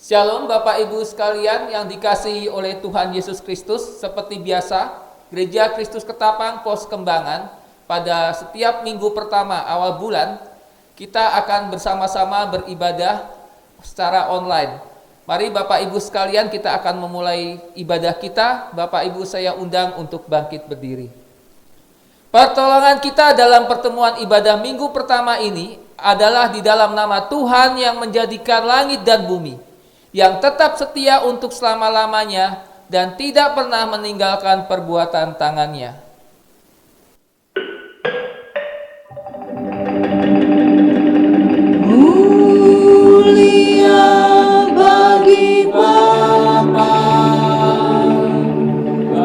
Shalom Bapak Ibu sekalian yang dikasihi oleh Tuhan Yesus Kristus. Seperti biasa, Gereja Kristus Ketapang Pos Kembangan pada setiap minggu pertama awal bulan kita akan bersama-sama beribadah secara online. Mari Bapak Ibu sekalian, kita akan memulai ibadah kita. Bapak Ibu saya undang untuk bangkit berdiri. Pertolongan kita dalam pertemuan ibadah minggu pertama ini adalah di dalam nama Tuhan yang menjadikan langit dan bumi, yang tetap setia untuk selama-lamanya dan tidak pernah meninggalkan perbuatan tangannya. Mulia bagi Bapa,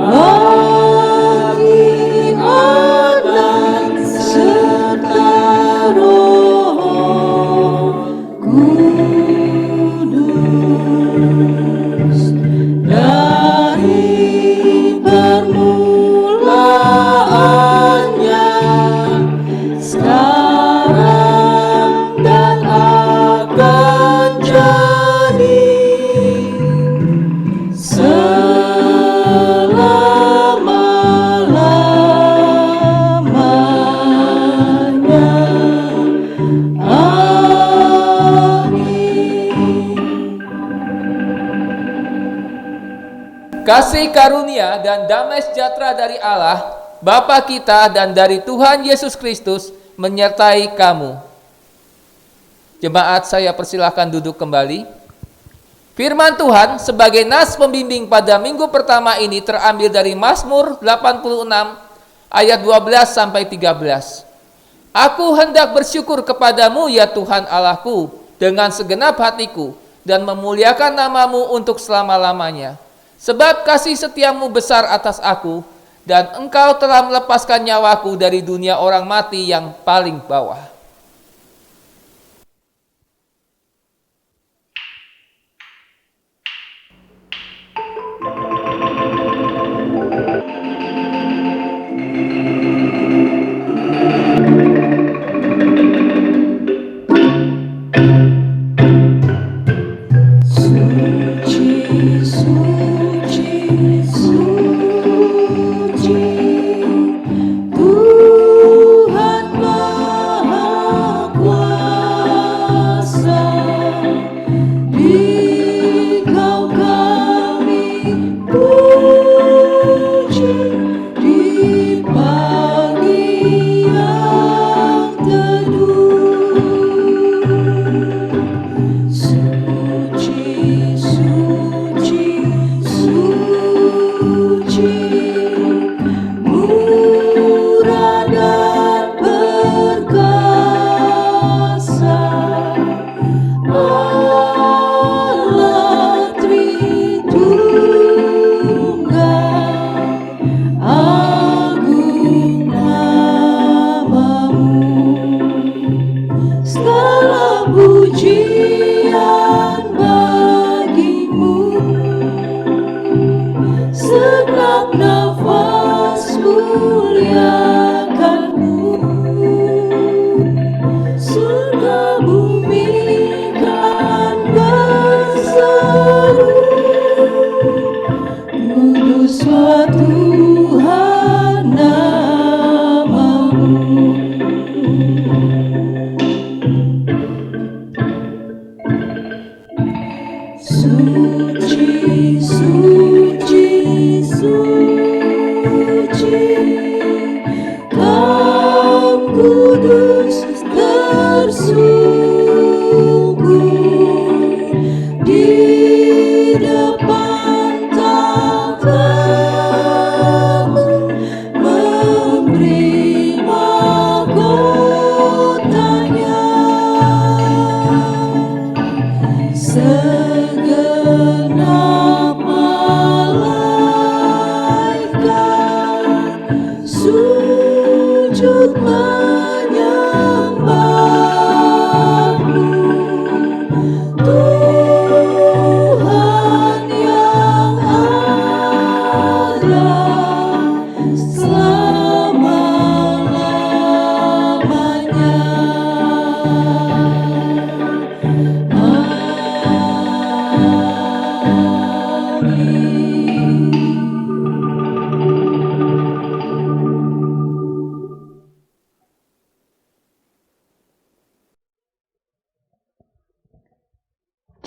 bagi Anak serta Roh Kudus, dari permulaannya, sekarang dan akan jadi selama-lamanya. Kasih karunia dan damai sejahtera dari Allah, Bapa kita dan dari Tuhan Yesus Kristus menyertai kamu. Jemaat, saya persilahkan duduk kembali. Firman Tuhan sebagai nas pembimbing pada minggu pertama ini terambil dari Mazmur 86 ayat 12 sampai 13. Aku hendak bersyukur kepadamu ya Tuhan Allahku dengan segenap hatiku dan memuliakan namamu untuk selama-lamanya. Sebab kasih setiamu besar atas aku, dan engkau telah melepaskan nyawaku dari dunia orang mati yang paling bawah. Tuhan Maha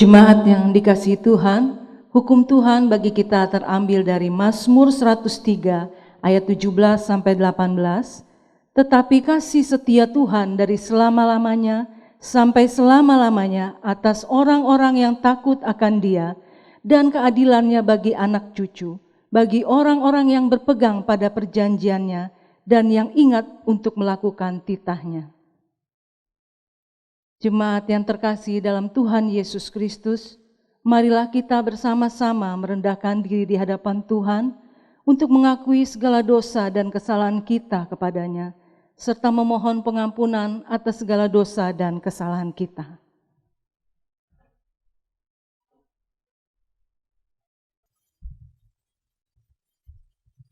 Jemaat yang dikasihi Tuhan, hukum Tuhan bagi kita terambil dari Mazmur 103 ayat 17 sampai 18. Tetapi kasih setia Tuhan dari selama-lamanya sampai selama-lamanya atas orang-orang yang takut akan Dia, dan keadilannya bagi anak cucu, bagi orang-orang yang berpegang pada perjanjiannya dan yang ingat untuk melakukan titahnya. Jemaat yang terkasih dalam Tuhan Yesus Kristus, marilah kita bersama-sama merendahkan diri di hadapan Tuhan untuk mengakui segala dosa dan kesalahan kita kepadanya, serta memohon pengampunan atas segala dosa dan kesalahan kita.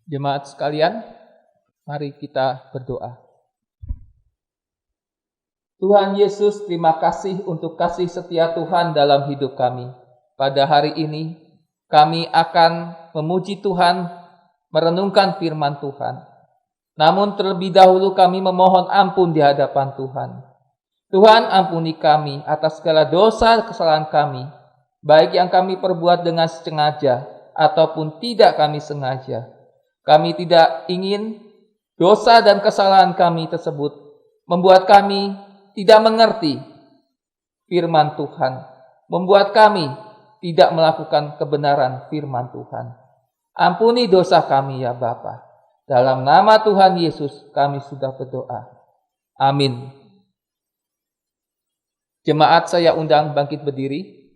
Jemaat sekalian, mari kita berdoa. Tuhan Yesus, terima kasih untuk kasih setia Tuhan dalam hidup kami. Pada hari ini, kami akan memuji Tuhan, merenungkan firman Tuhan. Namun terlebih dahulu kami memohon ampun di hadapan Tuhan. Tuhan, ampuni kami atas segala dosa kesalahan kami, baik yang kami perbuat dengan sengaja ataupun tidak kami sengaja. Kami tidak ingin dosa dan kesalahan kami tersebut membuat kami tidak mengerti firman Tuhan, membuat kami tidak melakukan kebenaran firman Tuhan. Ampuni dosa kami ya Bapa. Dalam nama Tuhan Yesus kami sudah berdoa. Amin. Jemaat, saya undang bangkit berdiri.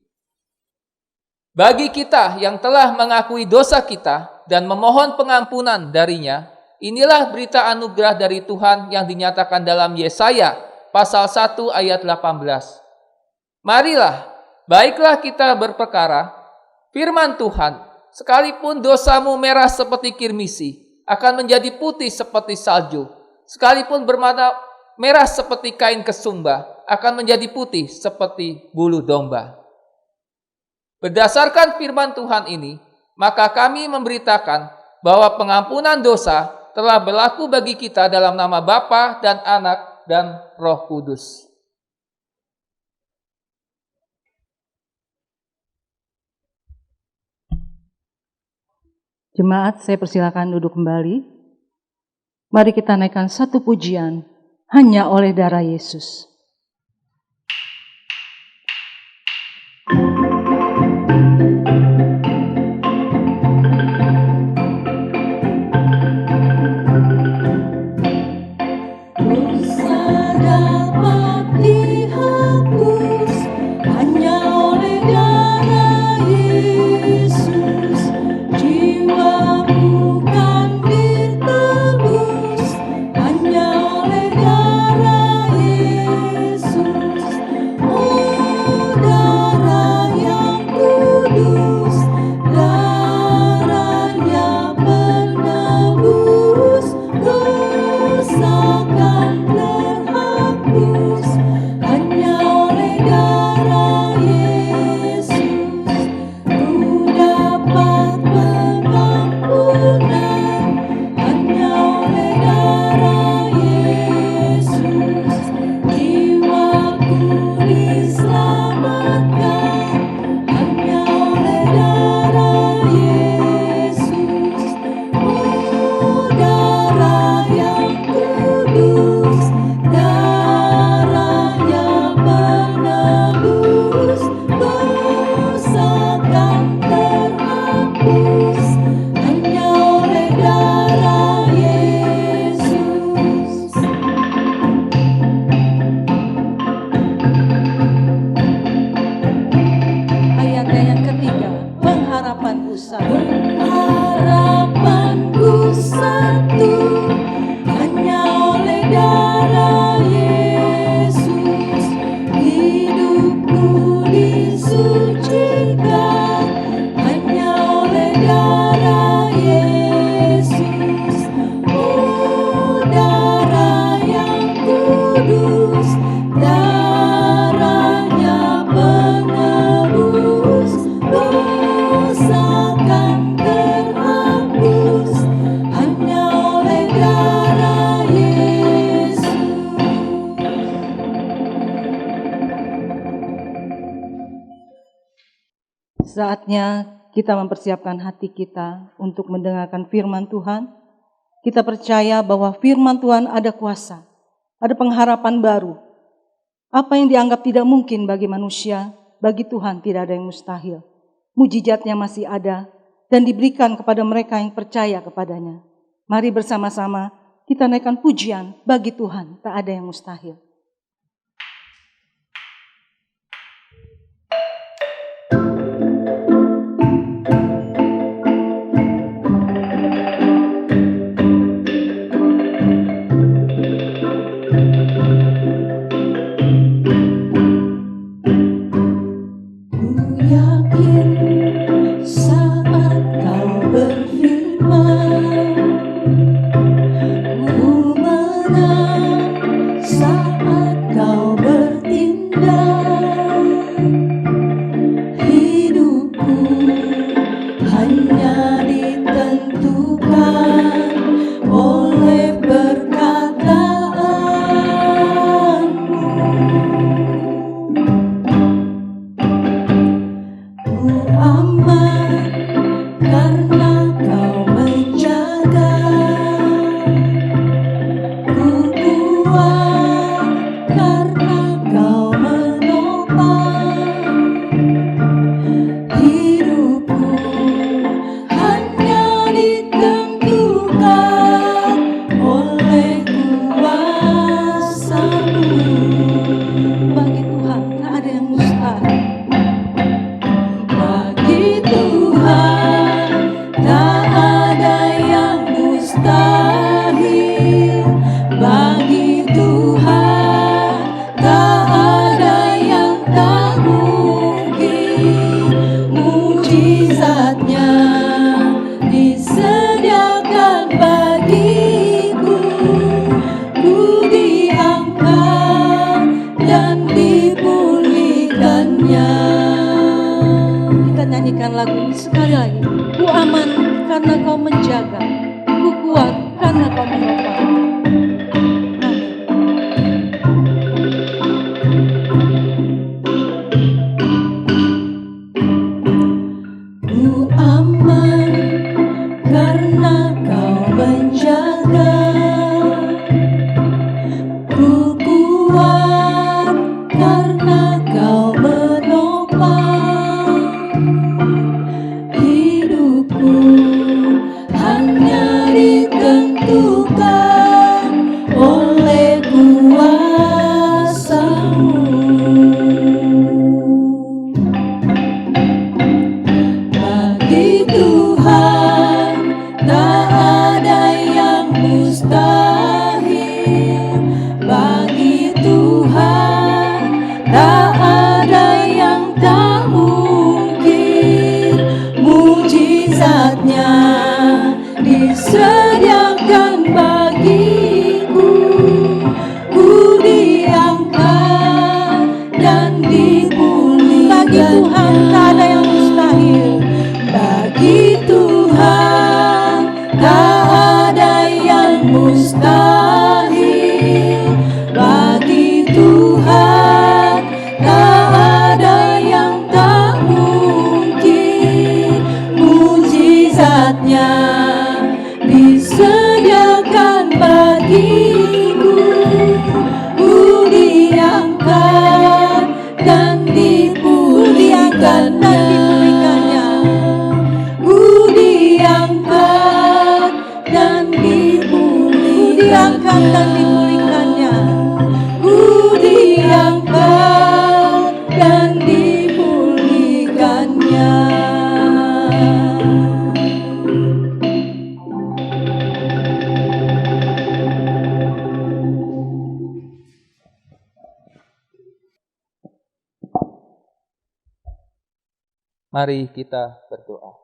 Bagi kita yang telah mengakui dosa kita dan memohon pengampunan darinya, inilah berita anugerah dari Tuhan yang dinyatakan dalam Yesaya pasal 1 ayat 18. Marilah, baiklah kita berperkara, firman Tuhan, sekalipun dosamu merah seperti kirmisi, akan menjadi putih seperti salju. Sekalipun bermata merah seperti kain kesumba, akan menjadi putih seperti bulu domba. Berdasarkan firman Tuhan ini, maka kami memberitakan bahwa pengampunan dosa telah berlaku bagi kita dalam nama Bapa dan Anak dan Roh Kudus. Jemaat, saya persilakan duduk kembali. Mari kita naikkan satu pujian, hanya oleh darah Yesus. Saatnya kita mempersiapkan hati kita untuk mendengarkan firman Tuhan. Kita percaya bahwa firman Tuhan ada kuasa, ada pengharapan baru. Apa yang dianggap tidak mungkin bagi manusia, bagi Tuhan tidak ada yang mustahil. Mujizatnya masih ada dan diberikan kepada mereka yang percaya kepadanya. Mari bersama-sama kita naikkan pujian bagi Tuhan, tak ada yang mustahil. Mari kita berdoa.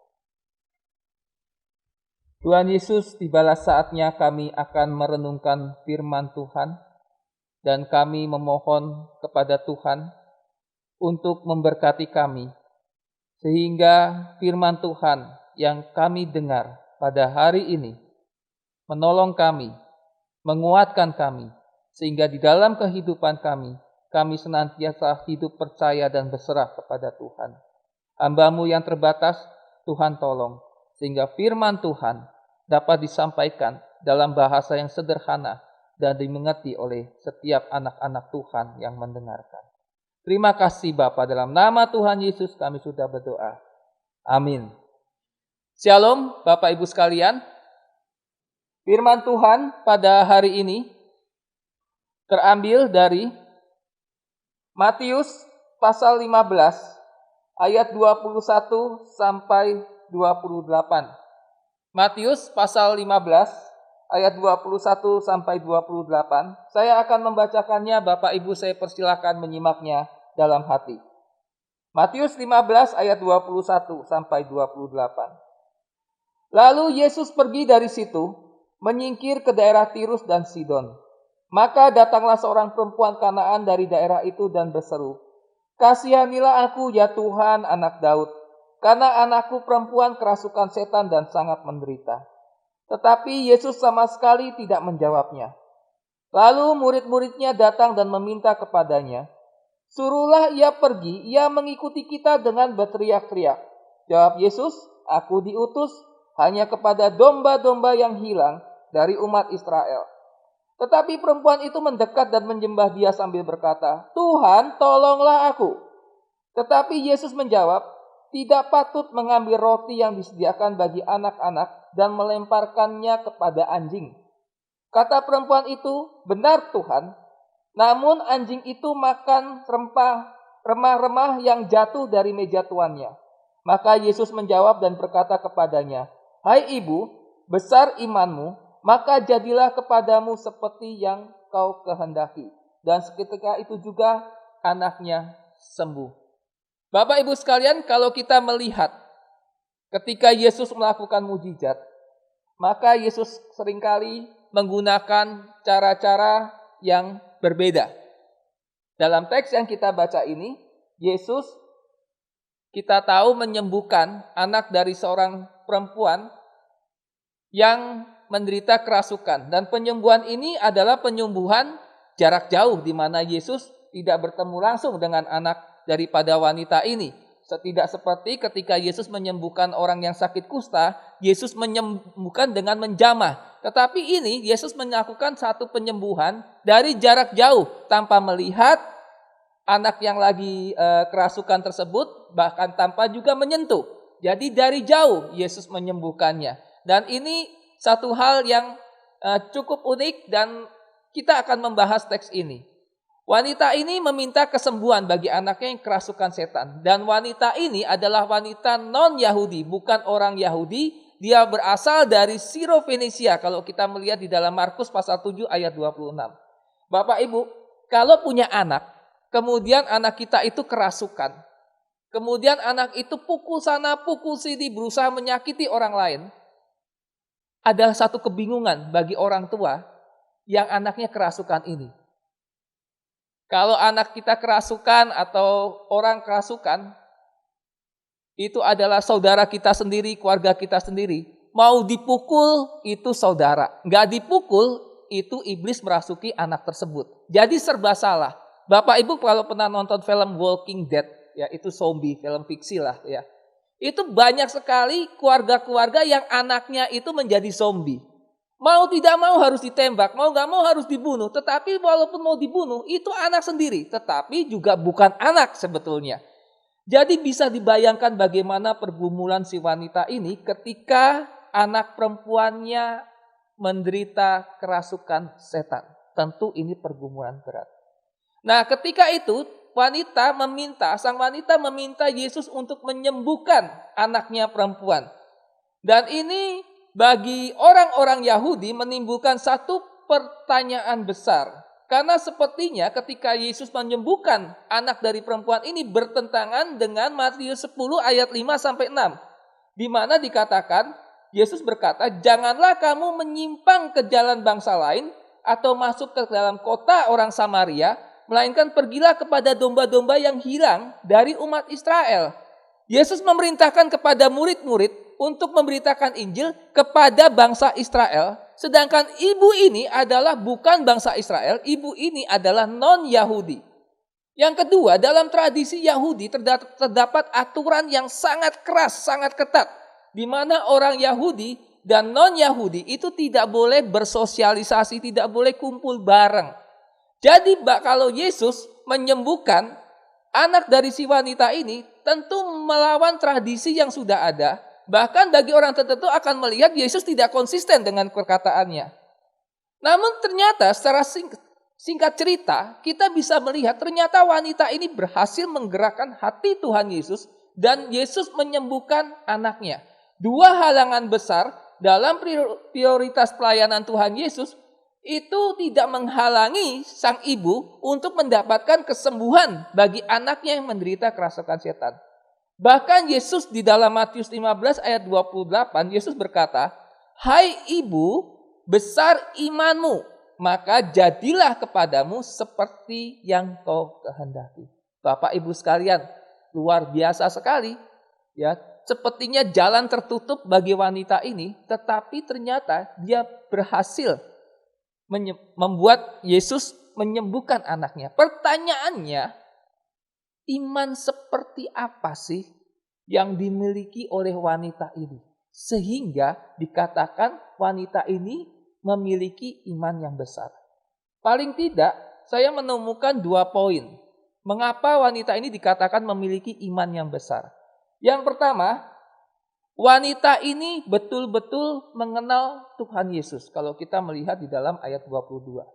Tuhan Yesus, tibalah saatnya kami akan merenungkan firman Tuhan, dan kami memohon kepada Tuhan untuk memberkati kami, sehingga firman Tuhan yang kami dengar pada hari ini menolong kami, menguatkan kami, sehingga di dalam kehidupan kami senantiasa hidup percaya dan berserah kepada Tuhan. Hamba-Mu yang terbatas, Tuhan tolong, sehingga firman Tuhan dapat disampaikan dalam bahasa yang sederhana dan dimengerti oleh setiap anak-anak Tuhan yang mendengarkan. Terima kasih Bapa, dalam nama Tuhan Yesus kami sudah berdoa. Amin. Shalom Bapak Ibu sekalian. Firman Tuhan pada hari ini terambil dari Matius pasal 15 ayat 21 sampai 28. Matius pasal 15 ayat 21 sampai 28. Saya akan membacakannya, Bapak Ibu saya persilakan menyimaknya dalam hati. Matius 15 ayat 21 sampai 28. Lalu Yesus pergi dari situ, menyingkir ke daerah Tirus dan Sidon. Maka datanglah seorang perempuan Kanaan dari daerah itu dan berseru, "Kasihanilah aku ya Tuhan, anak Daud, karena anakku perempuan kerasukan setan dan sangat menderita." Tetapi Yesus sama sekali tidak menjawabnya. Lalu murid-muridnya datang dan meminta kepadanya, "Suruhlah ia pergi, ia mengikuti kita," dengan berteriak-teriak. Jawab Yesus, "Aku diutus hanya kepada domba-domba yang hilang dari umat Israel." Tetapi perempuan itu mendekat dan menyembah Dia sambil berkata, "Tuhan, tolonglah aku." Tetapi Yesus menjawab, "Tidak patut mengambil roti yang disediakan bagi anak-anak dan melemparkannya kepada anjing." Kata perempuan itu, "Benar Tuhan, namun anjing itu makan remah-remah yang jatuh dari meja tuannya." Maka Yesus menjawab dan berkata kepadanya, "Hai ibu, besar imanmu, maka jadilah kepadamu seperti yang kau kehendaki." Dan seketika itu juga anaknya sembuh. Bapak Ibu sekalian, kalau kita melihat ketika Yesus melakukan mujizat, maka Yesus seringkali menggunakan cara-cara yang berbeda. Dalam teks yang kita baca ini, Yesus kita tahu menyembuhkan anak dari seorang perempuan yang menderita kerasukan. Dan penyembuhan ini adalah penyembuhan jarak jauh, di mana Yesus tidak bertemu langsung dengan anak daripada wanita ini. Tidak seperti ketika Yesus menyembuhkan orang yang sakit kusta, Yesus menyembuhkan dengan menjamah. Tetapi ini Yesus melakukan satu penyembuhan dari jarak jauh tanpa melihat anak yang lagi kerasukan tersebut, bahkan tanpa juga menyentuh. Jadi dari jauh Yesus menyembuhkannya. Dan ini satu hal yang cukup unik dan kita akan membahas teks ini. Wanita ini meminta kesembuhan bagi anaknya yang kerasukan setan. Dan wanita ini adalah wanita non-Yahudi, bukan orang Yahudi. Dia berasal dari Sirofenisia kalau kita melihat di dalam Markus pasal 7 ayat 26. Bapak Ibu, kalau punya anak, kemudian anak kita itu kerasukan. Kemudian anak itu pukul sana, pukul sini, berusaha menyakiti orang lain. Ada satu kebingungan bagi orang tua yang anaknya kerasukan ini. Kalau anak kita kerasukan atau orang kerasukan, itu adalah saudara kita sendiri, keluarga kita sendiri. Mau dipukul, itu saudara. Nggak dipukul, itu iblis merasuki anak tersebut. Jadi serba salah. Bapak Ibu kalau pernah nonton film Walking Dead, ya itu zombie, film fiksi lah ya. Itu banyak sekali keluarga-keluarga yang anaknya itu menjadi zombie. Mau tidak mau harus ditembak, mau gak mau harus dibunuh. Tetapi walaupun mau dibunuh, itu anak sendiri. Tetapi juga bukan anak sebetulnya. Jadi bisa dibayangkan bagaimana pergumulan si wanita ini ketika anak perempuannya menderita kerasukan setan. Tentu ini pergumulan berat. Nah ketika itu sang wanita meminta Yesus untuk menyembuhkan anaknya perempuan. Dan ini bagi orang-orang Yahudi menimbulkan satu pertanyaan besar. Karena sepertinya ketika Yesus menyembuhkan anak dari perempuan ini bertentangan dengan Matius 10 ayat 5-6. Di mana dikatakan, Yesus berkata, "Janganlah kamu menyimpang ke jalan bangsa lain atau masuk ke dalam kota orang Samaria, melainkan pergilah kepada domba-domba yang hilang dari umat Israel." Yesus memerintahkan kepada murid-murid untuk memberitakan Injil kepada bangsa Israel. Sedangkan ibu ini adalah bukan bangsa Israel, ibu ini adalah non-Yahudi. Yang kedua, dalam tradisi Yahudi terdapat aturan yang sangat keras, sangat ketat, di mana orang Yahudi dan non-Yahudi itu tidak boleh bersosialisasi, tidak boleh kumpul bareng. Jadi kalau Yesus menyembuhkan anak dari si wanita ini, tentu melawan tradisi yang sudah ada. Bahkan bagi orang tertentu akan melihat Yesus tidak konsisten dengan perkataannya. Namun ternyata secara singkat cerita, kita bisa melihat ternyata wanita ini berhasil menggerakkan hati Tuhan Yesus dan Yesus menyembuhkan anaknya. Dua halangan besar dalam prioritas pelayanan Tuhan Yesus itu tidak menghalangi sang ibu untuk mendapatkan kesembuhan bagi anaknya yang menderita kerasukan setan. Bahkan Yesus di dalam Matius 15 ayat 28, Yesus berkata, "Hai ibu, besar imanmu, maka jadilah kepadamu seperti yang kau kehendaki." Bapak Ibu sekalian, luar biasa sekali. Ya, sepertinya jalan tertutup bagi wanita ini, tetapi ternyata dia berhasil membuat Yesus menyembuhkan anaknya. Pertanyaannya, iman seperti apa sih yang dimiliki oleh wanita ini? Sehingga dikatakan wanita ini memiliki iman yang besar. Paling tidak, saya menemukan 2 poin. Mengapa wanita ini dikatakan memiliki iman yang besar? Yang pertama, wanita ini betul-betul mengenal Tuhan Yesus. Kalau kita melihat di dalam ayat 22.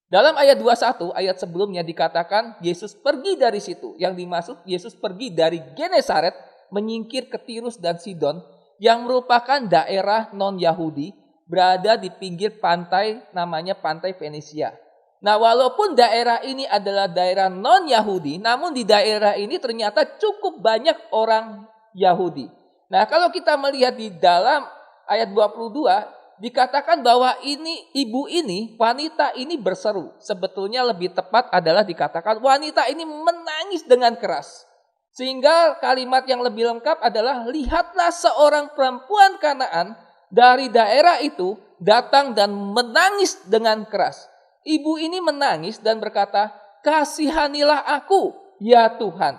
Dalam ayat 21, ayat sebelumnya dikatakan Yesus pergi dari situ. Yang dimaksud Yesus pergi dari Genesaret menyingkir ke Tirus dan Sidon yang merupakan daerah non-Yahudi berada di pinggir pantai namanya Pantai Fenisia. Nah, walaupun daerah ini adalah daerah non-Yahudi, namun di daerah ini ternyata cukup banyak orang Yahudi. Nah, kalau kita melihat di dalam ayat 22, dikatakan bahwa wanita ini berseru. Sebetulnya lebih tepat adalah dikatakan wanita ini menangis dengan keras. Sehingga kalimat yang lebih lengkap adalah, lihatlah seorang perempuan Kanaan dari daerah itu datang dan menangis dengan keras. Ibu ini menangis dan berkata, kasihanilah aku, ya Tuhan.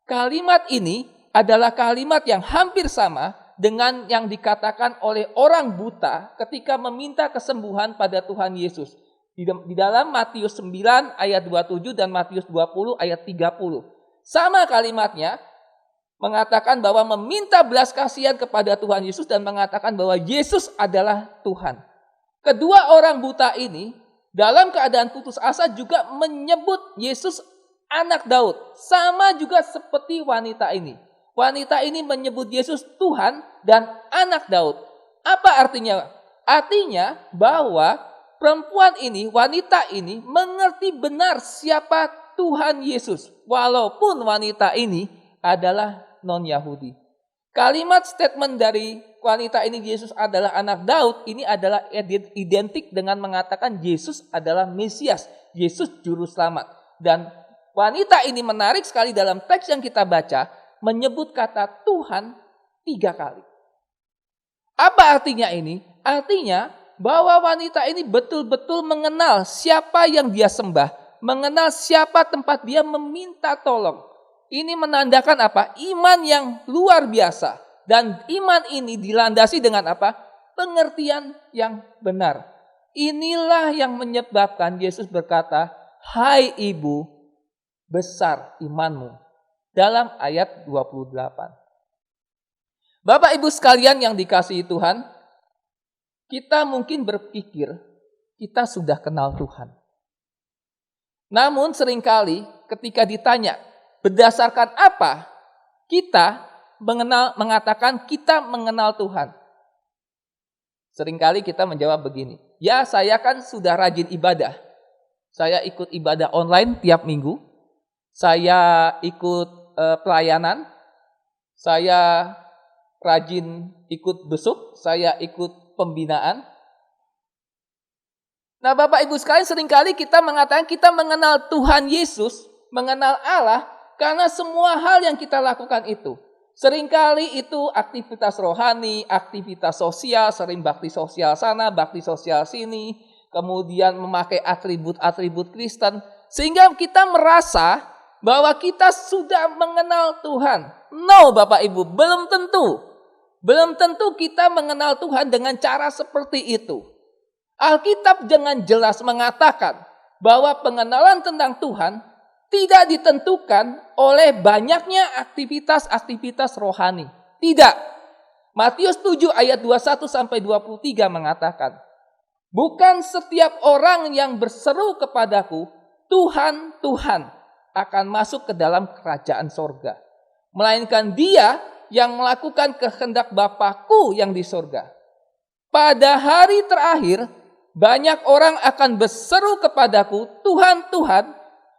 Kalimat ini adalah kalimat yang hampir sama dengan yang dikatakan oleh orang buta ketika meminta kesembuhan pada Tuhan Yesus. Di dalam Matius 9 ayat 27 dan Matius 20 ayat 30. Sama kalimatnya, mengatakan bahwa meminta belas kasihan kepada Tuhan Yesus dan mengatakan bahwa Yesus adalah Tuhan. Kedua orang buta ini dalam keadaan putus asa juga menyebut Yesus anak Daud. Sama juga seperti wanita ini. Wanita ini menyebut Yesus Tuhan dan anak Daud. Apa artinya? Artinya bahwa perempuan ini, wanita ini mengerti benar siapa Tuhan Yesus. Walaupun wanita ini adalah non-Yahudi. Kalimat statement dari wanita ini Yesus adalah anak Daud ini adalah identik dengan mengatakan Yesus adalah Mesias, Yesus juru selamat. Dan wanita ini menarik sekali dalam teks yang kita baca, menyebut kata Tuhan 3 kali. Apa artinya ini? Artinya bahwa wanita ini betul-betul mengenal siapa yang dia sembah, mengenal siapa tempat dia meminta tolong. Ini menandakan apa? Iman yang luar biasa. Dan iman ini dilandasi dengan apa? Pengertian yang benar. Inilah yang menyebabkan Yesus berkata, hai ibu, besar imanmu. Dalam ayat 28. Bapak Ibu sekalian yang dikasihi Tuhan, kita mungkin berpikir kita sudah kenal Tuhan. Namun seringkali ketika ditanya, berdasarkan apa kita mengatakan kita mengenal Tuhan? Seringkali kita menjawab begini, ya saya kan sudah rajin ibadah. Saya ikut ibadah online tiap minggu. Saya ikut pelayanan. Saya rajin ikut besuk. Saya ikut pembinaan. Nah Bapak Ibu sekalian, seringkali kita mengatakan kita mengenal Tuhan Yesus, mengenal Allah, karena semua hal yang kita lakukan itu. Seringkali itu aktivitas rohani, aktivitas sosial, sering bakti sosial sana, bakti sosial sini, kemudian memakai atribut-atribut Kristen. Sehingga kita merasa bahwa kita sudah mengenal Tuhan. No, Bapak Ibu, belum tentu. Belum tentu kita mengenal Tuhan dengan cara seperti itu. Alkitab dengan jelas mengatakan bahwa pengenalan tentang Tuhan tidak ditentukan oleh banyaknya aktivitas-aktivitas rohani. Tidak. Matius 7 ayat 21 sampai 23 mengatakan, bukan setiap orang yang berseru kepadaku, Tuhan, Tuhan, akan masuk ke dalam kerajaan sorga, melainkan dia yang melakukan kehendak Bapa-Ku yang di sorga. Pada hari terakhir, banyak orang akan berseru kepadaku, Tuhan, Tuhan,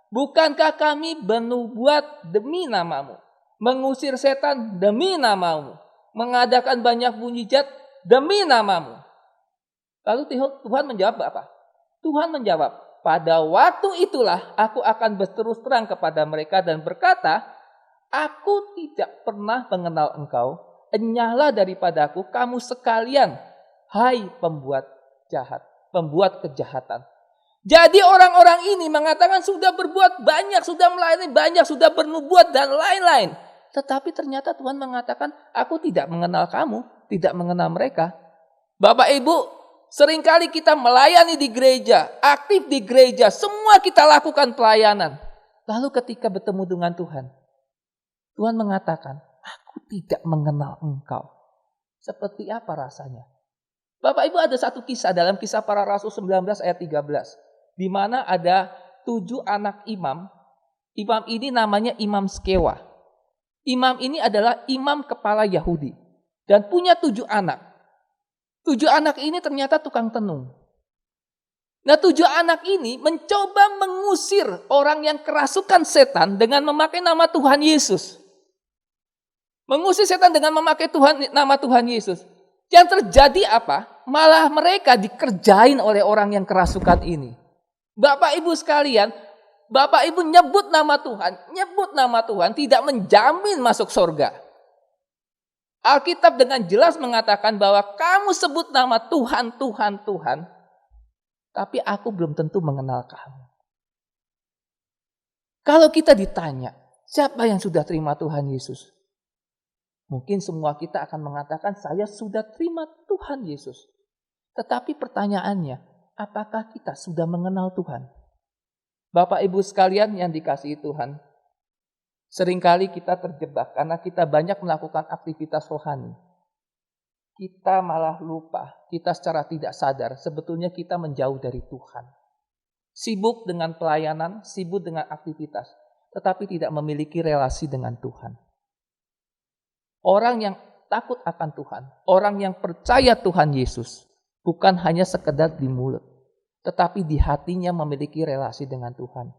bukankah kami bernubuat demi namamu, mengusir setan demi namamu, mengadakan banyak mujizat demi namamu? Lalu Tuhan menjawab apa? Tuhan menjawab, pada waktu itulah aku akan berterus terang kepada mereka dan berkata, aku tidak pernah mengenal engkau, enyahlah daripadaku kamu sekalian, hai pembuat jahat, pembuat kejahatan. Jadi orang-orang ini mengatakan sudah berbuat banyak, sudah melayani banyak, sudah bernubuat dan lain-lain. Tetapi ternyata Tuhan mengatakan, aku tidak mengenal kamu, tidak mengenal mereka. Bapak Ibu, seringkali kita melayani di gereja, aktif di gereja, semua kita lakukan pelayanan. Lalu ketika bertemu dengan Tuhan, Tuhan mengatakan, aku tidak mengenal engkau. Seperti apa rasanya? Bapak Ibu, ada satu kisah dalam Kisah Para Rasul 19 ayat 13. Di mana ada 7 anak imam. Imam ini namanya Imam Skewa. Imam ini adalah imam kepala Yahudi. Dan punya 7 anak. 7 anak ini ternyata tukang tenung. Nah 7 anak ini mencoba mengusir orang yang kerasukan setan dengan memakai nama Tuhan Yesus. Mengusir setan dengan memakai nama Tuhan Yesus. Yang terjadi apa? Malah mereka dikerjain oleh orang yang kerasukan ini. Bapak Ibu sekalian, Bapak Ibu nyebut nama Tuhan tidak menjamin masuk surga. Alkitab dengan jelas mengatakan bahwa kamu sebut nama Tuhan, Tuhan, Tuhan, tapi aku belum tentu mengenal kamu. Kalau kita ditanya, siapa yang sudah terima Tuhan Yesus? Mungkin semua kita akan mengatakan, saya sudah terima Tuhan Yesus. Tetapi pertanyaannya, apakah kita sudah mengenal Tuhan? Bapak Ibu sekalian yang dikasihi Tuhan, seringkali kita terjebak karena kita banyak melakukan aktivitas rohani. Kita malah lupa, kita secara tidak sadar sebetulnya kita menjauh dari Tuhan. Sibuk dengan pelayanan, sibuk dengan aktivitas, tetapi tidak memiliki relasi dengan Tuhan. Orang yang takut akan Tuhan, orang yang percaya Tuhan Yesus, bukan hanya sekedar di mulut, tetapi di hatinya memiliki relasi dengan Tuhan.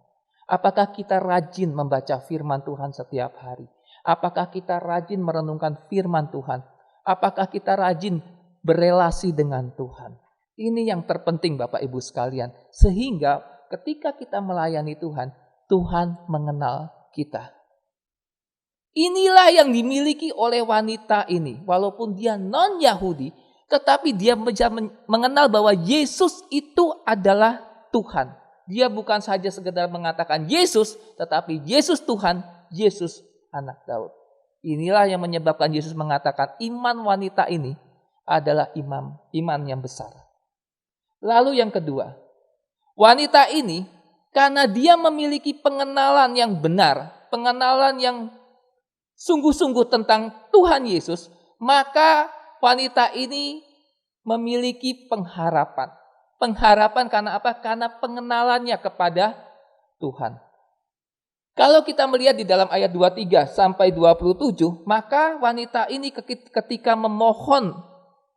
Apakah kita rajin membaca firman Tuhan setiap hari? Apakah kita rajin merenungkan firman Tuhan? Apakah kita rajin berelasi dengan Tuhan? Ini yang terpenting Bapak Ibu sekalian. Sehingga ketika kita melayani Tuhan, Tuhan mengenal kita. Inilah yang dimiliki oleh wanita ini. Walaupun dia non-Yahudi, tetapi dia mengenal bahwa Yesus itu adalah Tuhan. Dia bukan saja sekedar mengatakan Yesus, tetapi Yesus Tuhan, Yesus anak Daud. Inilah yang menyebabkan Yesus mengatakan iman wanita ini adalah iman yang besar. Lalu yang kedua, wanita ini karena dia memiliki pengenalan yang benar, pengenalan yang sungguh-sungguh tentang Tuhan Yesus, maka wanita ini memiliki pengharapan. Pengharapan karena apa? Karena pengenalannya kepada Tuhan. Kalau kita melihat di dalam ayat 23 sampai 27, maka wanita ini ketika memohon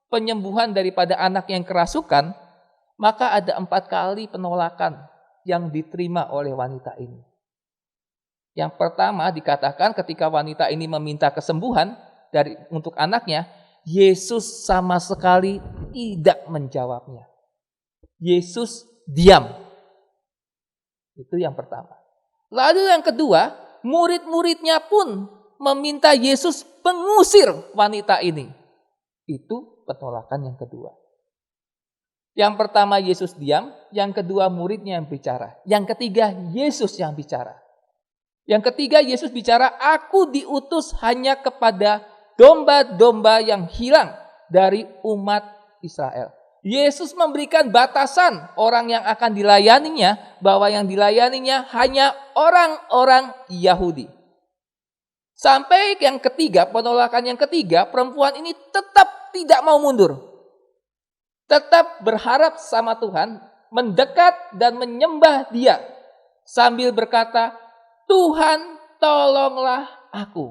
penyembuhan daripada anak yang kerasukan, maka ada 4 kali penolakan yang diterima oleh wanita ini. Yang pertama dikatakan ketika wanita ini meminta kesembuhan untuk anaknya, Yesus sama sekali tidak menjawabnya. Yesus diam. Itu yang pertama. Lalu yang kedua, murid-muridnya pun meminta Yesus mengusir wanita ini. Itu penolakan yang kedua. Yang pertama Yesus diam, yang kedua muridnya yang bicara. Yang ketiga Yesus yang bicara. Yang ketiga Yesus bicara, aku diutus hanya kepada domba-domba yang hilang dari umat Israel. Yesus memberikan batasan orang yang akan dilayaninya, bahwa yang dilayaninya hanya orang-orang Yahudi. Sampai yang ketiga, penolakan yang ketiga, perempuan ini tetap tidak mau mundur. Tetap berharap sama Tuhan, mendekat dan menyembah Dia. Sambil berkata, Tuhan tolonglah aku.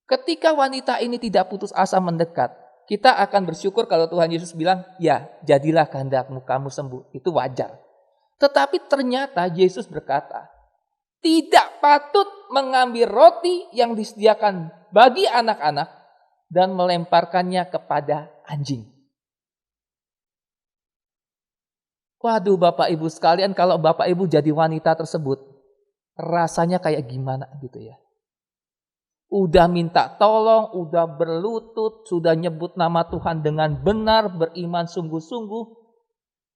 Ketika wanita ini tidak putus asa mendekat, kita akan bersyukur kalau Tuhan Yesus bilang, ya jadilah kehendakmu, kamu sembuh. Itu wajar. Tetapi ternyata Yesus berkata, tidak patut mengambil roti yang disediakan bagi anak-anak dan melemparkannya kepada anjing. Waduh Bapak Ibu sekalian, kalau Bapak Ibu jadi wanita tersebut, rasanya kayak gimana gitu ya. Udah minta tolong, udah berlutut, sudah nyebut nama Tuhan dengan benar, beriman sungguh-sungguh,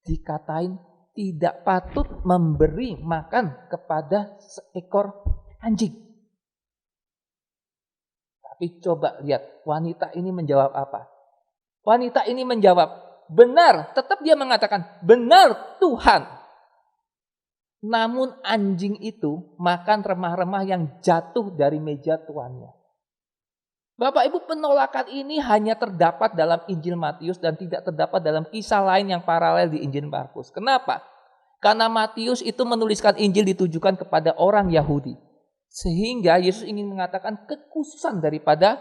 dikatain tidak patut memberi makan kepada seekor anjing. Tapi coba lihat, wanita ini menjawab apa? Wanita ini menjawab, benar, tetap dia mengatakan, benar Tuhan. Namun anjing itu makan remah-remah yang jatuh dari meja tuannya. Bapak Ibu, penolakan ini hanya terdapat dalam Injil Matius dan tidak terdapat dalam kisah lain yang paralel di Injil Markus. Kenapa? Karena Matius itu menuliskan Injil ditujukan kepada orang Yahudi. Sehingga Yesus ingin mengatakan kekhususan daripada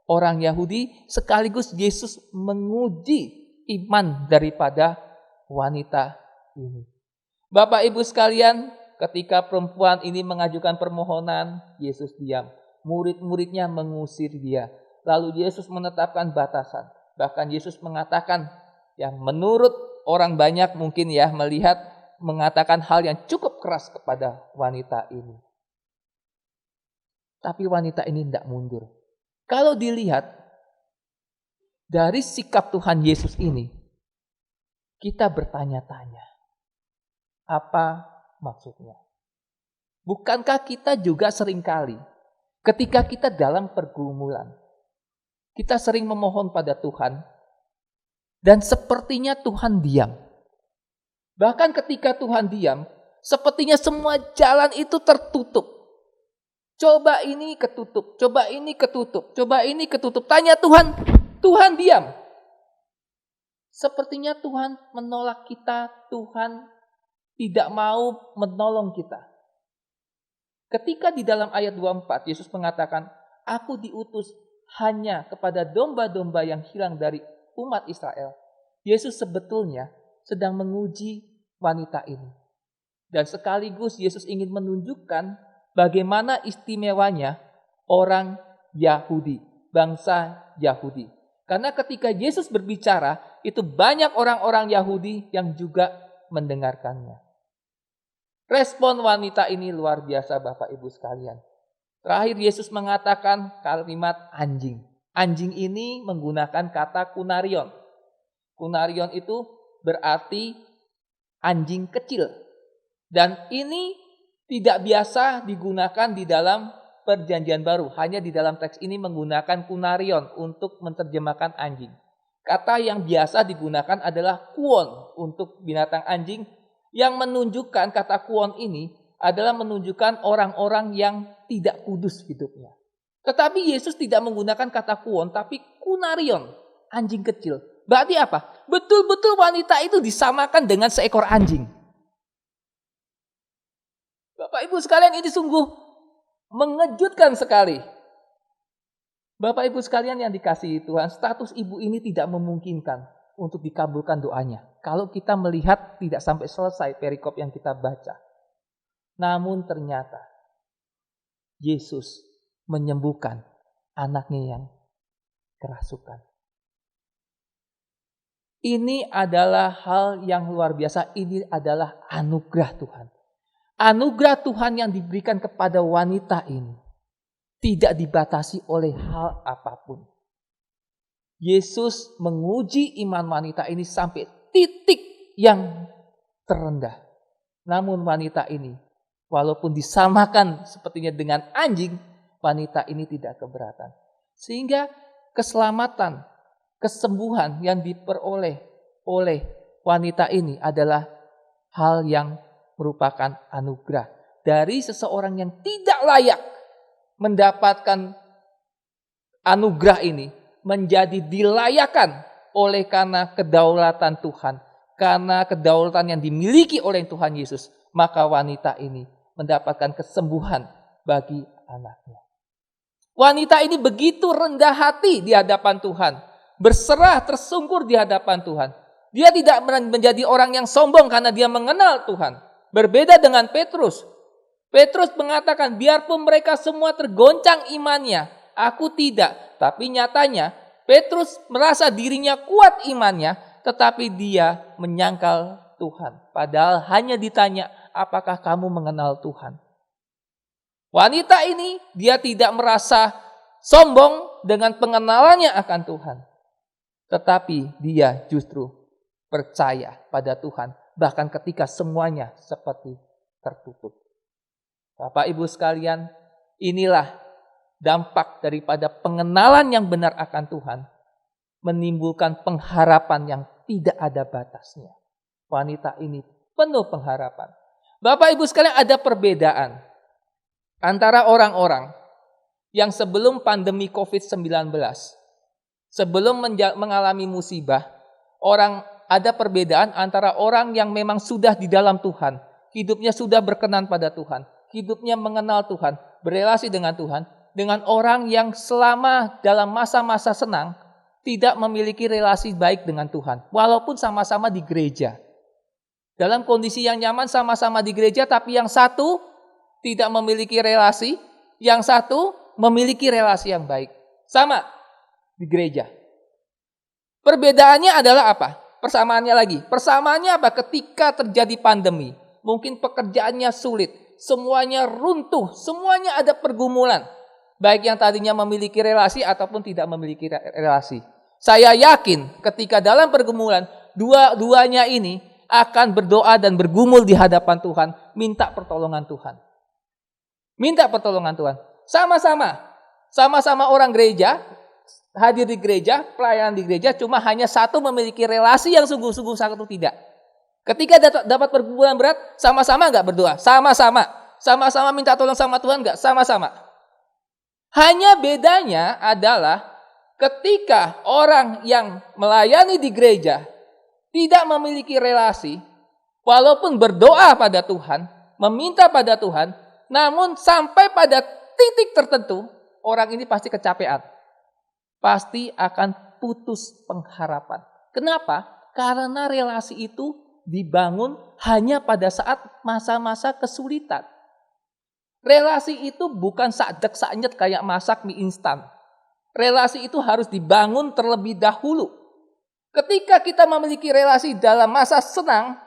orang Yahudi, sekaligus Yesus menguji iman daripada wanita ini. Bapak Ibu sekalian, ketika perempuan ini mengajukan permohonan, Yesus diam. Murid-muridnya mengusir dia. Lalu Yesus menetapkan batasan. Bahkan Yesus mengatakan, yang menurut orang banyak mungkin ya melihat, mengatakan hal yang cukup keras kepada wanita ini. Tapi wanita ini tidak mundur. Kalau dilihat dari sikap Tuhan Yesus ini, kita bertanya-tanya, apa maksudnya? Bukankah kita juga seringkali ketika kita dalam pergumulan, kita sering memohon pada Tuhan dan sepertinya Tuhan diam. Bahkan ketika Tuhan diam, sepertinya semua jalan itu tertutup. Coba ini ketutup, coba ini ketutup, coba ini ketutup. Tanya Tuhan, Tuhan diam. Sepertinya Tuhan menolak kita, Tuhan tidak mau menolong kita. Ketika di dalam ayat 24 Yesus mengatakan, aku diutus hanya kepada domba-domba yang hilang dari umat Israel. Yesus sebetulnya sedang menguji wanita ini. Dan sekaligus Yesus ingin menunjukkan bagaimana istimewanya orang Yahudi, bangsa Yahudi. Karena ketika Yesus berbicara, itu banyak orang-orang Yahudi yang juga mendengarkannya. Respon wanita ini luar biasa Bapak Ibu sekalian. Terakhir Yesus mengatakan kalimat anjing. Anjing ini menggunakan kata kunarion. Kunarion itu berarti anjing kecil. Dan ini tidak biasa digunakan di dalam Perjanjian Baru. Hanya di dalam teks ini menggunakan kunarion untuk menerjemahkan anjing. Kata yang biasa digunakan adalah kuon untuk binatang anjing. Yang menunjukkan kata kuon ini adalah menunjukkan orang-orang yang tidak kudus hidupnya. Tetapi Yesus tidak menggunakan kata kuon, tapi kunarion, anjing kecil. Berarti apa? Betul-betul wanita itu disamakan dengan seekor anjing. Bapak Ibu sekalian, ini sungguh mengejutkan sekali. Bapak Ibu sekalian yang dikasihi Tuhan, status ibu ini tidak memungkinkan untuk dikabulkan doanya. Kalau kita melihat tidak sampai selesai perikop yang kita baca. Namun ternyata Yesus menyembuhkan anaknya yang kerasukan. Ini adalah hal yang luar biasa. Ini adalah anugerah Tuhan. Anugerah Tuhan yang diberikan kepada wanita ini tidak dibatasi oleh hal apapun. Yesus menguji iman wanita ini sampai titik yang terendah. Namun wanita ini, walaupun disamakan sepertinya dengan anjing, wanita ini tidak keberatan. Sehingga keselamatan, kesembuhan yang diperoleh oleh wanita ini adalah hal yang merupakan anugerah dari seseorang yang tidak layak mendapatkan anugerah ini, menjadi dilayakan oleh karena kedaulatan Tuhan, karena kedaulatan yang dimiliki oleh Tuhan Yesus, maka wanita ini mendapatkan kesembuhan bagi anaknya. Wanita ini begitu rendah hati di hadapan Tuhan, berserah tersungkur di hadapan Tuhan. Dia tidak menjadi orang yang sombong karena dia mengenal Tuhan. Berbeda dengan Petrus. Petrus mengatakan, biarpun mereka semua tergoncang imannya, aku tidak. Tapi nyatanya Petrus merasa dirinya kuat imannya, tetapi dia menyangkal Tuhan. Padahal hanya ditanya, apakah kamu mengenal Tuhan? Wanita ini dia tidak merasa sombong dengan pengenalannya akan Tuhan. Tetapi dia justru percaya pada Tuhan. Bahkan ketika semuanya seperti tertutup. Bapak Ibu sekalian, inilah dampak daripada pengenalan yang benar akan Tuhan. Menimbulkan pengharapan yang tidak ada batasnya. Wanita ini penuh pengharapan. Bapak Ibu sekalian, ada perbedaan antara orang-orang yang sebelum pandemi COVID-19, sebelum mengalami musibah, ada perbedaan antara orang yang memang sudah di dalam Tuhan, hidupnya sudah berkenan pada Tuhan, hidupnya mengenal Tuhan, berelasi dengan Tuhan, dengan orang yang selama dalam masa-masa senang tidak memiliki relasi baik dengan Tuhan, walaupun sama-sama di gereja. Dalam kondisi yang nyaman sama-sama di gereja, tapi yang satu tidak memiliki relasi, yang satu memiliki relasi yang baik. Sama di gereja. Perbedaannya adalah apa? Persamaannya lagi. Persamaannya apa? Ketika terjadi pandemi, mungkin pekerjaannya sulit, semuanya runtuh, semuanya ada pergumulan. Baik yang tadinya memiliki relasi ataupun tidak memiliki relasi. Saya yakin ketika dalam pergumulan, dua-duanya ini akan berdoa dan bergumul di hadapan Tuhan, minta pertolongan Tuhan. Minta pertolongan Tuhan. Sama-sama orang gereja, hadir di gereja, pelayanan di gereja, cuma hanya satu memiliki relasi yang sungguh-sungguh, satu tidak. Ketika dapat pergumulan berat, sama-sama enggak berdoa? Sama-sama. Sama-sama minta tolong sama Tuhan enggak? Sama-sama. Hanya bedanya adalah ketika orang yang melayani di gereja tidak memiliki relasi, walaupun berdoa pada Tuhan, meminta pada Tuhan, namun sampai pada titik tertentu, orang ini pasti kecapean. Pasti akan putus pengharapan. Kenapa? Karena relasi itu dibangun hanya pada saat masa-masa kesulitan. Relasi itu bukan sakdek-saknyet kayak masak mie instan. Relasi itu harus dibangun terlebih dahulu. Ketika kita memiliki relasi dalam masa senang,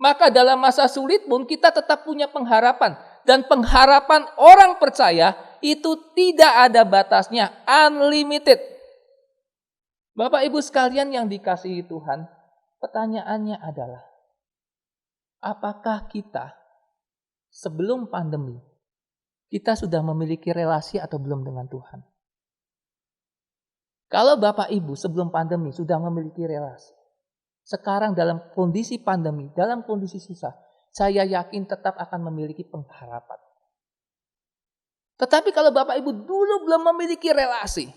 maka dalam masa sulit pun kita tetap punya pengharapan. Dan pengharapan orang percaya itu tidak ada batasnya, unlimited. Bapak Ibu sekalian yang dikasihi Tuhan, pertanyaannya adalah, apakah kita sebelum pandemi, kita sudah memiliki relasi atau belum dengan Tuhan? Kalau Bapak Ibu sebelum pandemi sudah memiliki relasi, sekarang dalam kondisi pandemi, dalam kondisi susah, saya yakin tetap akan memiliki pengharapan. Tetapi kalau Bapak Ibu dulu belum memiliki relasi,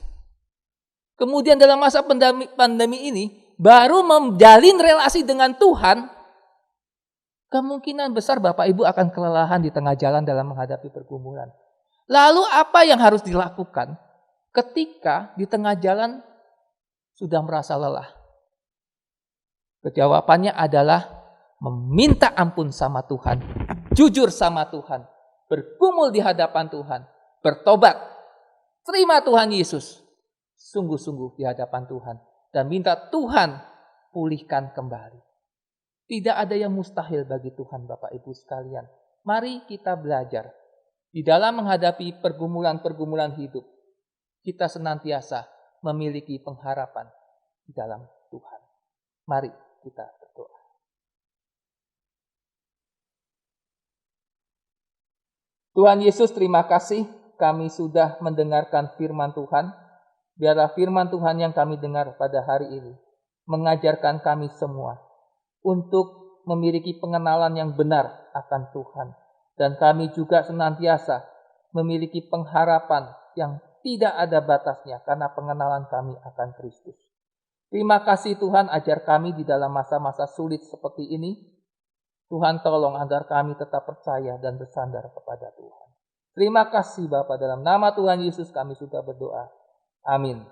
kemudian dalam masa pandemi ini baru menjalin relasi dengan Tuhan, kemungkinan besar Bapak Ibu akan kelelahan di tengah jalan dalam menghadapi pergumulan. Lalu apa yang harus dilakukan ketika di tengah jalan sudah merasa lelah? Jawabannya adalah meminta ampun sama Tuhan, jujur sama Tuhan, bergumul di hadapan Tuhan, bertobat, terima Tuhan Yesus, sungguh-sungguh di hadapan Tuhan, dan minta Tuhan pulihkan kembali. Tidak ada yang mustahil bagi Tuhan, Bapak Ibu sekalian. Mari kita belajar. Di dalam menghadapi pergumulan-pergumulan hidup, kita senantiasa memiliki pengharapan. di dalam Tuhan. Mari kita berdoa. Tuhan Yesus, terima kasih kami sudah mendengarkan firman Tuhan. Biarlah firman Tuhan yang kami dengar pada hari ini mengajarkan kami semua untuk memiliki pengenalan yang benar akan Tuhan. Dan kami juga senantiasa memiliki pengharapan yang tidak ada batasnya karena pengenalan kami akan Kristus. Terima kasih Tuhan, ajar kami di dalam masa-masa sulit seperti ini. Tuhan tolong agar kami tetap percaya dan bersandar kepada Tuhan. Terima kasih Bapa, dalam nama Tuhan Yesus kami sudah berdoa. Amin.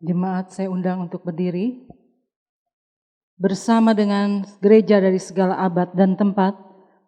Jemaat saya undang untuk berdiri. Bersama dengan gereja dari segala abad dan tempat,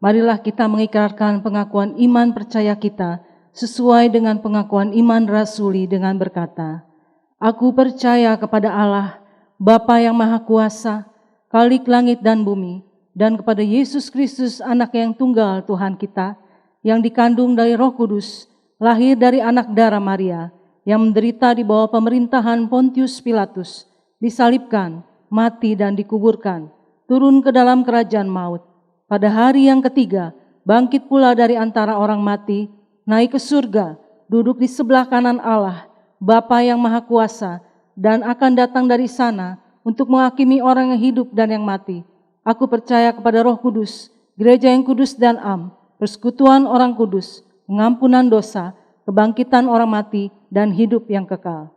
marilah kita mengikrarkan pengakuan iman percaya kita sesuai dengan pengakuan iman rasuli dengan berkata, Aku percaya kepada Allah, Bapa yang Maha Kuasa, Khalik langit dan bumi, dan kepada Yesus Kristus, Anak yang tunggal Tuhan kita, yang dikandung dari Roh Kudus, lahir dari anak darah Maria, yang menderita di bawah pemerintahan Pontius Pilatus, disalibkan, mati dan dikuburkan, turun ke dalam kerajaan maut. Pada hari yang ketiga, bangkit pula dari antara orang mati, naik ke surga, duduk di sebelah kanan Allah, Bapa yang Maha Kuasa, dan akan datang dari sana untuk menghakimi orang yang hidup dan yang mati. Aku percaya kepada Roh Kudus, gereja yang kudus dan am, persekutuan orang kudus, pengampunan dosa, kebangkitan orang mati, dan hidup yang kekal.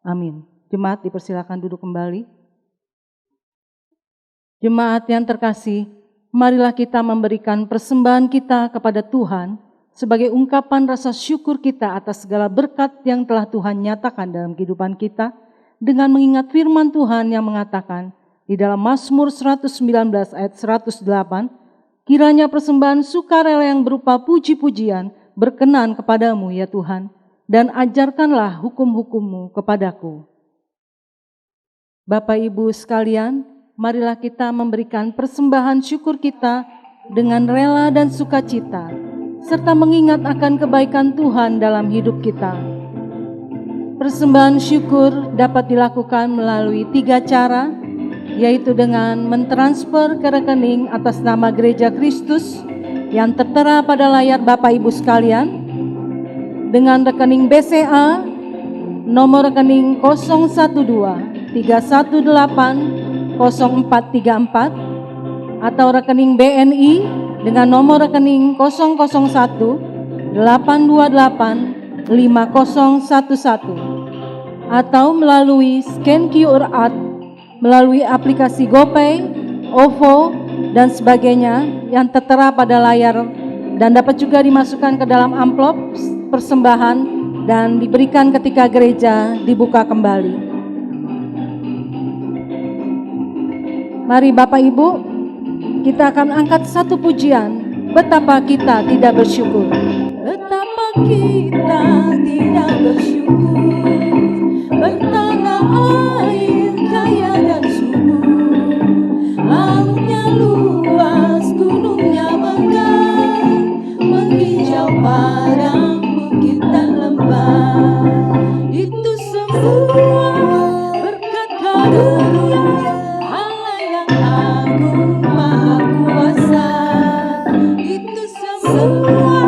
Amin. Jemaat dipersilakan duduk kembali. Jemaat yang terkasih, marilah kita memberikan persembahan kita kepada Tuhan sebagai ungkapan rasa syukur kita atas segala berkat yang telah Tuhan nyatakan dalam kehidupan kita, dengan mengingat firman Tuhan yang mengatakan di dalam Mazmur 119 ayat 108, kiranya persembahan sukarela yang berupa puji-pujian berkenan kepadamu ya Tuhan, dan ajarkanlah hukum-hukum-Mu kepadaku. Bapak Ibu sekalian, marilah kita memberikan persembahan syukur kita dengan rela dan sukacita, serta mengingat akan kebaikan Tuhan dalam hidup kita. Persembahan syukur dapat dilakukan melalui 3 cara, yaitu dengan mentransfer ke rekening atas nama Gereja Kristus yang tertera pada layar Bapak Ibu sekalian, dengan rekening BCA nomor rekening 012-318-0434 atau rekening BNI dengan nomor rekening 001-828-5011 atau melalui scan QR melalui aplikasi GoPay, OVO, dan sebagainya yang tertera pada layar dan dapat juga dimasukkan ke dalam amplop persembahan dan diberikan ketika gereja dibuka kembali. Mari Bapak Ibu, kita akan angkat satu pujian, betapa kita tidak bersyukur. Betapa kita tidak bersyukur, bertanah air kaya dan subur, lautnya luas, gunungnya megah, menghijau padang bukit dan lembah. Itu semua berkat karunia Allah yang agung maha kuasa. Itu semua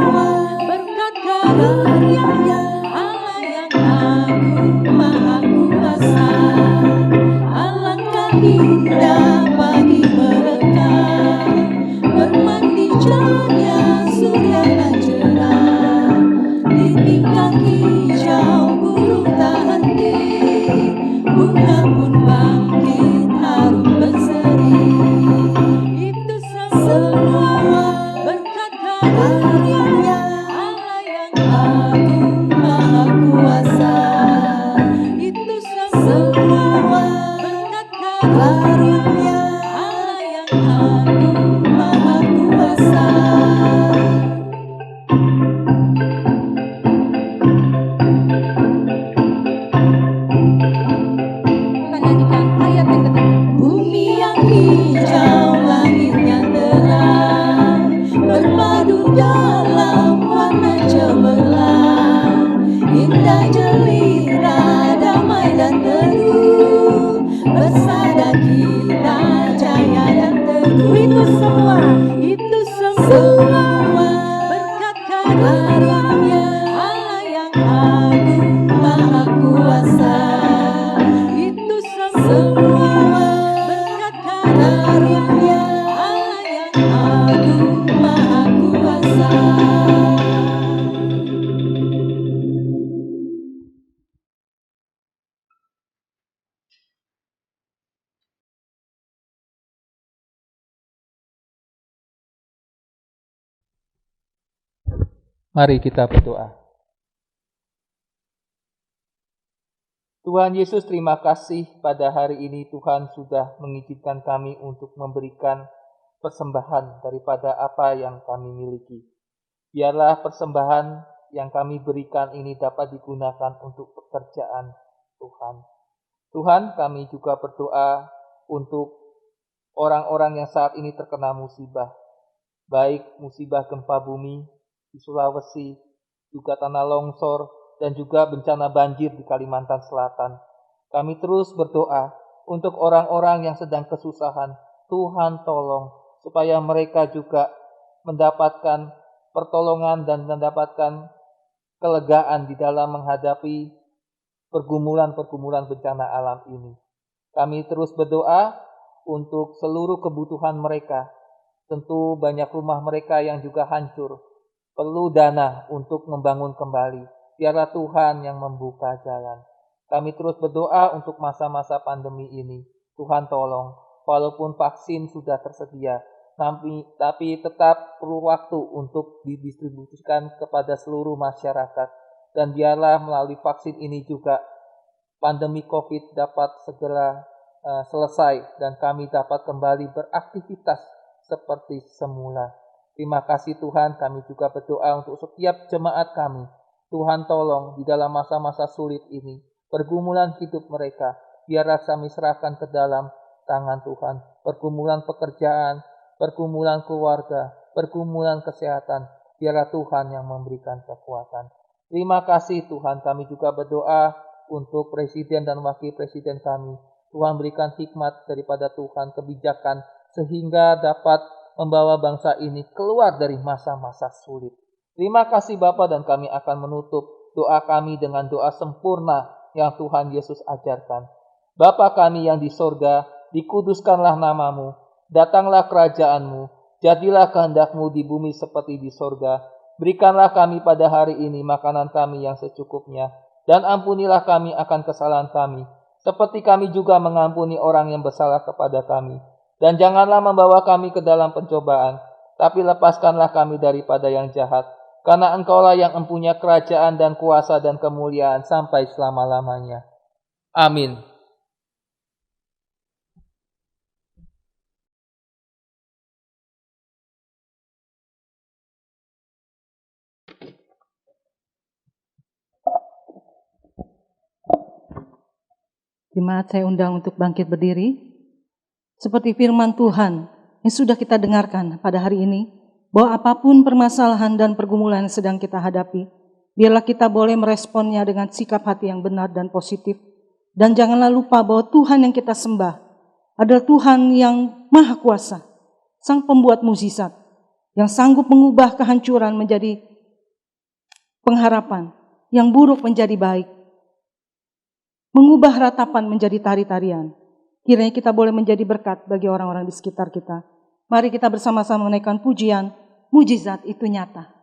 berkat karunia Allah yang agung maha kuasa. Alangkah indah bagi mereka bermandi cahaya surya dan cerah, di tingkang hijau burung tak henti, bunga pun bangkit harum berseri. Itu semua berkat karunia Allah yang agung maha kuasa. Itu semua berkat karunia Allah yang agung maha kuasa. Kita nyanyikan ayat yang ketiga. Bumi yang hijau, langit yang terang, berpadu dalam warna cemerlang, indah jelita, damai dan teduh, bersada kita jaya dan teguh. Itu semua berkat karunia Allah yang agung maha kuasa. Itu semua berkat karunia Allah yang agung maha kuasa. Mari kita berdoa. Tuhan Yesus, terima kasih pada hari ini Tuhan sudah mengizinkan kami untuk memberikan persembahan daripada apa yang kami miliki. Biarlah persembahan yang kami berikan ini dapat digunakan untuk pekerjaan Tuhan. Tuhan, kami juga berdoa untuk orang-orang yang saat ini terkena musibah, baik musibah gempa bumi di Sulawesi, juga tanah longsor, dan juga bencana banjir di Kalimantan Selatan. Kami terus berdoa untuk orang-orang yang sedang kesusahan. Tuhan tolong supaya mereka juga mendapatkan pertolongan dan mendapatkan kelegaan di dalam menghadapi pergumulan-pergumulan bencana alam ini. Kami terus berdoa untuk seluruh kebutuhan mereka. Tentu banyak rumah mereka yang juga hancur, perlu dana untuk membangun kembali. Biarlah Tuhan yang membuka jalan. Kami terus berdoa untuk masa-masa pandemi ini. Tuhan tolong, walaupun vaksin sudah tersedia, tapi tetap perlu waktu untuk didistribusikan kepada seluruh masyarakat. Dan biarlah melalui vaksin ini juga pandemi COVID dapat segera selesai dan kami dapat kembali beraktivitas seperti semula. Terima kasih Tuhan, kami juga berdoa untuk setiap jemaat kami. Tuhan tolong di dalam masa-masa sulit ini, pergumulan hidup mereka, biarlah kami serahkan ke dalam tangan Tuhan. Pergumulan pekerjaan, pergumulan keluarga, pergumulan kesehatan, biarlah Tuhan yang memberikan kekuatan. Terima kasih Tuhan, kami juga berdoa untuk presiden dan wakil presiden kami. Tuhan berikan hikmat daripada Tuhan, kebijakan, sehingga dapat membawa bangsa ini keluar dari masa-masa sulit. Terima kasih Bapa, dan kami akan menutup doa kami dengan doa sempurna yang Tuhan Yesus ajarkan. Bapa kami yang di sorga, dikuduskanlah namamu, datanglah kerajaan-Mu, jadilah kehendak-Mu di bumi seperti di sorga. Berikanlah kami pada hari ini makanan kami yang secukupnya, dan ampunilah kami akan kesalahan kami, seperti kami juga mengampuni orang yang bersalah kepada kami. Dan janganlah membawa kami ke dalam pencobaan, tapi lepaskanlah kami daripada yang jahat. Karena Engkaulah yang mempunyai kerajaan dan kuasa dan kemuliaan sampai selama-lamanya. Amin. Jemaat saya undang untuk bangkit berdiri. Seperti firman Tuhan yang sudah kita dengarkan pada hari ini, bahwa apapun permasalahan dan pergumulan yang sedang kita hadapi, biarlah kita boleh meresponnya dengan sikap hati yang benar dan positif. Dan janganlah lupa bahwa Tuhan yang kita sembah adalah Tuhan yang Maha Kuasa, Sang Pembuat mukjizat, yang sanggup mengubah kehancuran menjadi pengharapan, yang buruk menjadi baik, mengubah ratapan menjadi tari-tarian. Kiranya kita boleh menjadi berkat bagi orang-orang di sekitar kita. Mari kita bersama-sama menaikkan pujian, mukjizat itu nyata.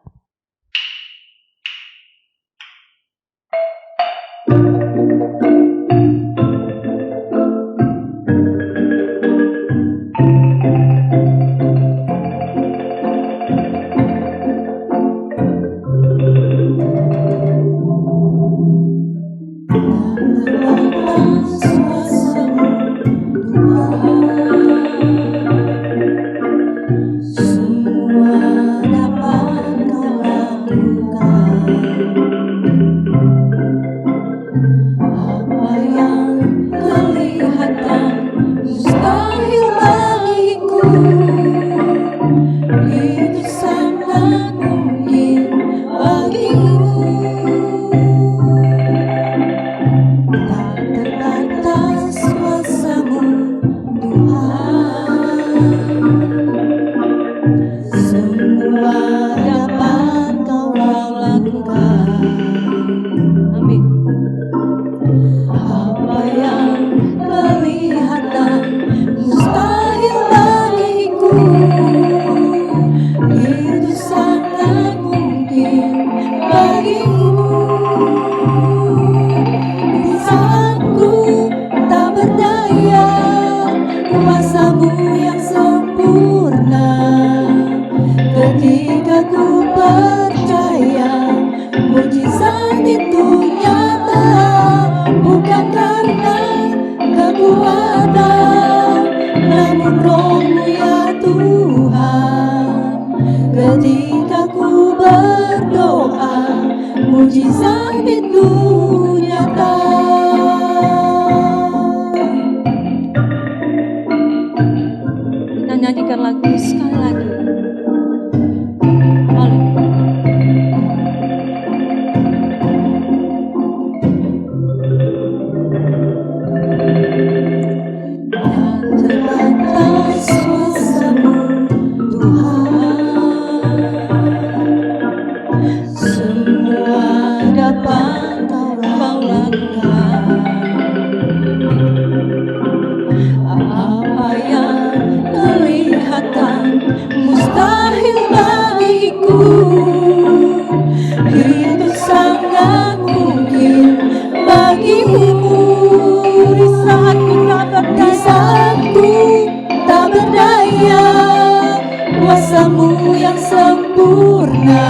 Kuasa-Mu yang sempurna,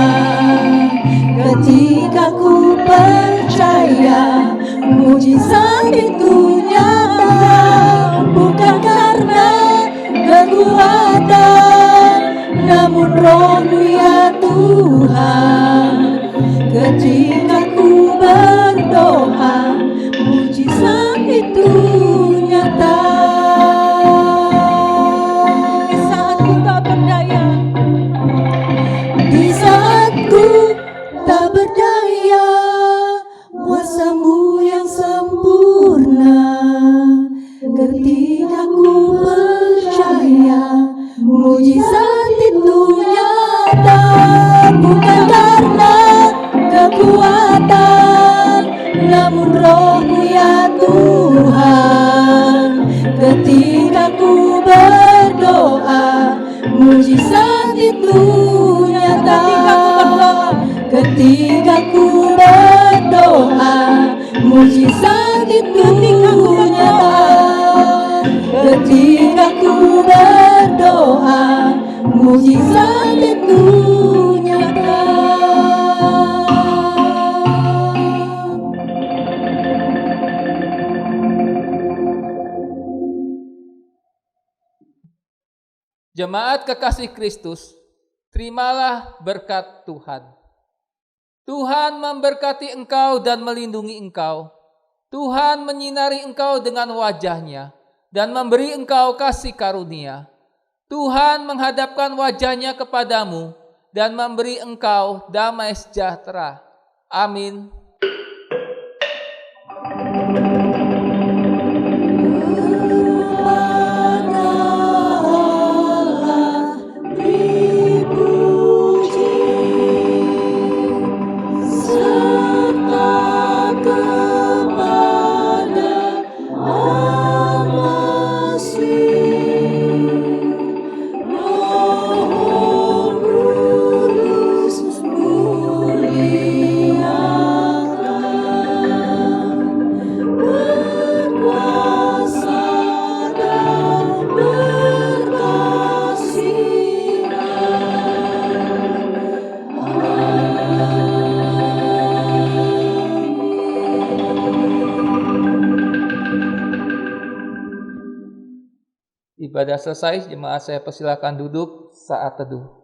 ketika ku percaya mukjizat itu nyata, bukan karena kekuatan, namun Roh-Mu ya Tuhan. Ketika ku berdoa, mukjizat itu nyata. Kuasa-Mu yang mujizat itu nyata. Ketika ku berdoa, mujizat itu nyata. Ketika ku berdoa, mujizat itu nyata. Jemaat kekasih Kristus, terimalah berkat Tuhan. Tuhan memberkati engkau dan melindungi engkau. Tuhan menyinari engkau dengan wajah-Nya dan memberi engkau kasih karunia. Tuhan menghadapkan wajah-Nya kepadamu dan memberi engkau damai sejahtera. Amin. Ibadah selesai, jemaat saya persilakan duduk saat teduh.